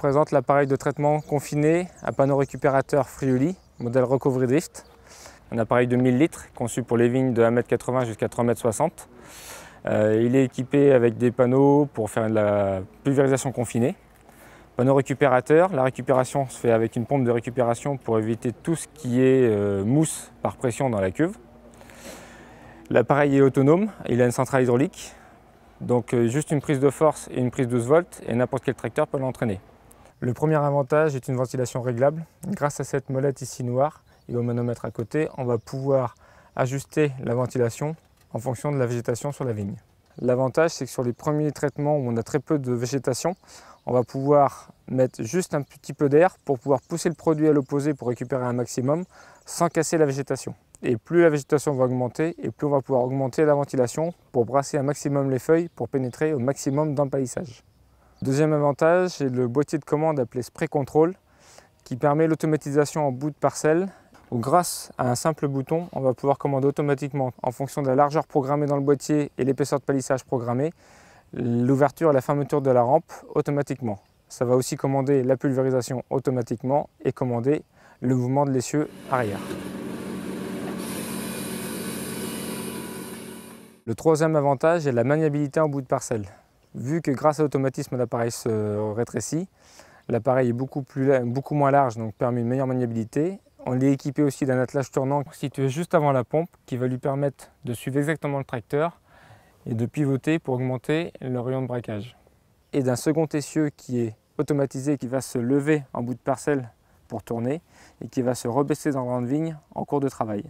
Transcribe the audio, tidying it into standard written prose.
présente l'appareil de traitement confiné à panneau récupérateur Friuli, modèle Recovery Drift. Un appareil de 1000 litres conçu pour les vignes de 1,80 m jusqu'à 3,60 m. Il est équipé avec des panneaux pour faire de la pulvérisation confinée. Panneau récupérateur, la récupération se fait avec une pompe de récupération pour éviter tout ce qui est mousse par pression dans la cuve. L'appareil est autonome, il a une centrale hydraulique. Donc juste une prise de force et une prise 12 volts et n'importe quel tracteur peut l'entraîner. Le premier avantage est une ventilation réglable. Grâce à cette molette ici noire et au manomètre à côté, on va pouvoir ajuster la ventilation en fonction de la végétation sur la vigne. L'avantage, c'est que sur les premiers traitements où on a très peu de végétation, on va pouvoir mettre juste un petit peu d'air pour pouvoir pousser le produit à l'opposé pour récupérer un maximum sans casser la végétation. Et plus la végétation va augmenter, et plus on va pouvoir augmenter la ventilation pour brasser un maximum les feuilles pour pénétrer au maximum dans le palissage. Deuxième avantage, c'est le boîtier de commande appelé Spray Control qui permet l'automatisation en bout de parcelle où grâce à un simple bouton, on va pouvoir commander automatiquement en fonction de la largeur programmée dans le boîtier et l'épaisseur de palissage programmée, l'ouverture et la fermeture de la rampe automatiquement. Ça va aussi commander la pulvérisation automatiquement et commander le mouvement de l'essieu arrière. Le troisième avantage est la maniabilité en bout de parcelle. Vu que grâce à l'automatisme l'appareil se rétrécit, l'appareil est beaucoup moins large, donc permet une meilleure maniabilité. On est équipé aussi d'un attelage tournant situé juste avant la pompe qui va lui permettre de suivre exactement le tracteur et de pivoter pour augmenter le rayon de braquage. Et d'un second essieu qui est automatisé, qui va se lever en bout de parcelle pour tourner et qui va se rebaisser dans le rang de vigne en cours de travail.